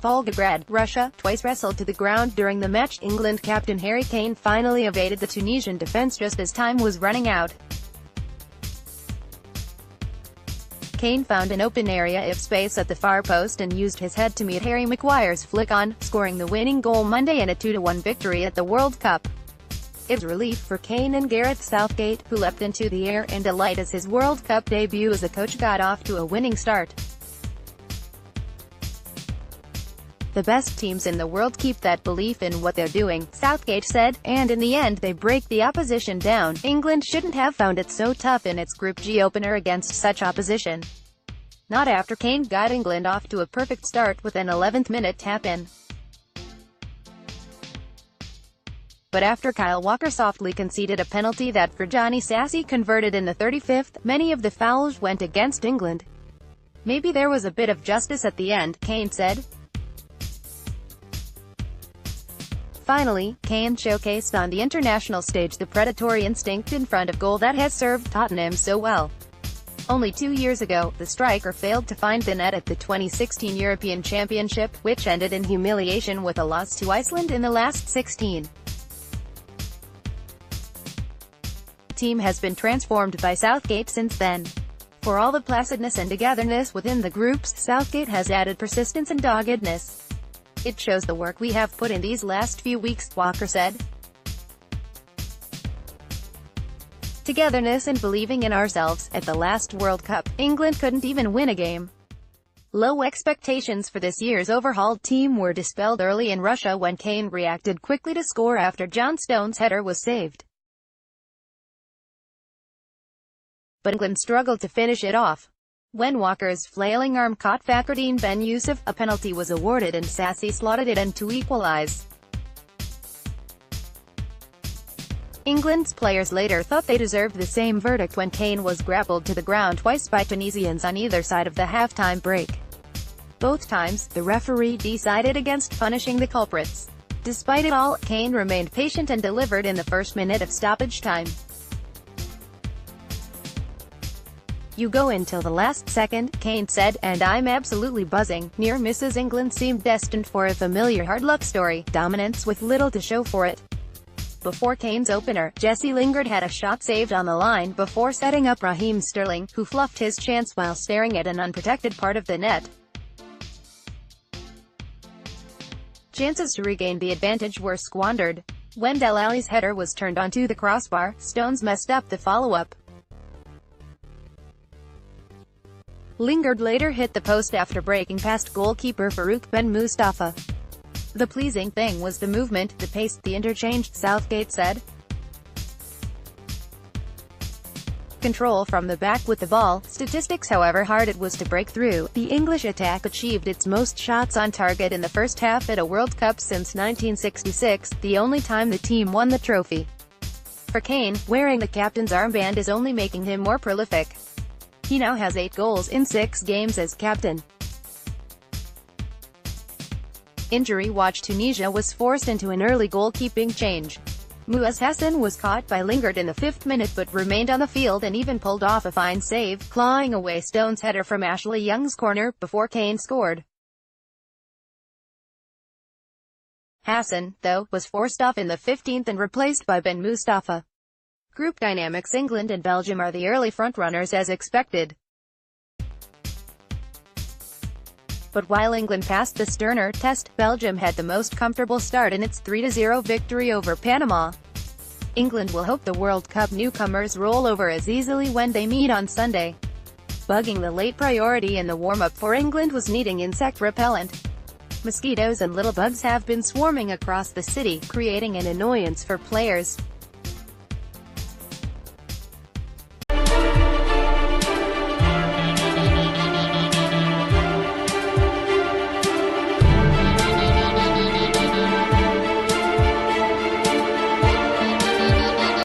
Volgograd, Russia, twice wrestled to the ground during the match. England captain Harry Kane finally evaded the Tunisian defence just as time was running out. Kane found an open area of space at the far post and used his head to meet Harry Maguire's flick-on, scoring the winning goal Monday in a 2-1 victory at the World Cup. It was relief for Kane and Gareth Southgate, who leapt into the air in delight as his World Cup debut as a coach got off to a winning start. "The best teams in the world keep that belief in what they're doing," Southgate said, "and in the end they break the opposition down. England shouldn't have found it so tough in its Group G opener against such opposition. Not after Kane got England off to a perfect start with an 11th-minute tap-in. But after Kyle Walker softly conceded a penalty that Johnny Sassy converted in the 35th, many of the fouls went against England. Maybe there was a bit of justice at the end," Kane said. Finally, Kane showcased on the international stage the predatory instinct in front of goal that has served Tottenham so well. Only 2 years ago, the striker failed to find the net at the 2016 European Championship, which ended in humiliation with a loss to Iceland in the last 16. The team has been transformed by Southgate since then. For all the placidness and togetherness within the groups, Southgate has added persistence and doggedness. "It shows the work we have put in these last few weeks," Walker said. "Togetherness and believing in ourselves. At the last World Cup, England couldn't even win a game." Low expectations for this year's overhauled team were dispelled early in Russia when Kane reacted quickly to score after John Stones' header was saved. But England struggled to finish it off. When Walker's flailing arm caught Fakhreddine Ben Yusuf, a penalty was awarded and Sassy slotted it in to equalize. England's players later thought they deserved the same verdict when Kane was grappled to the ground twice by Tunisians on either side of the halftime break. Both times, the referee decided against punishing the culprits. Despite it all, Kane remained patient and delivered in the first minute of stoppage time. "You go until the last second," Kane said, "and I'm absolutely buzzing." Near misses. England seemed destined for a familiar hard luck story, dominance with little to show for it. Before Kane's opener, Jesse Lingard had a shot saved on the line before setting up Raheem Sterling, who fluffed his chance while staring at an unprotected part of the net. Chances to regain the advantage were squandered. When Dele Alli's header was turned onto the crossbar, Stones messed up the follow-up. Lingard later hit the post after breaking past goalkeeper Farouk Ben Mustafa. "The pleasing thing was the movement, the pace, the interchange," Southgate said. Control from the back with the ball. Statistics however hard it was to break through. The English attack achieved its most shots on target in the first half at a World Cup since 1966, the only time the team won the trophy. For Kane, wearing the captain's armband is only making him more prolific. He now has 8 goals in 6 games as captain. Injury watch. Tunisia was forced into an early goalkeeping change. Muaz Hassan was caught by Lingard in the 5th minute but remained on the field and even pulled off a fine save, clawing away Stones' header from Ashley Young's corner, before Kane scored. Hassan, though, was forced off in the 15th and replaced by Ben Mustafa. Group dynamics. England and Belgium are the early frontrunners as expected. But while England passed the sterner test, Belgium had the most comfortable start in its 3-0 victory over Panama. England will hope the World Cup newcomers roll over as easily when they meet on Sunday. Bugging the late priority in the warm-up for England was needing insect repellent. Mosquitoes and little bugs have been swarming across the city, creating an annoyance for players.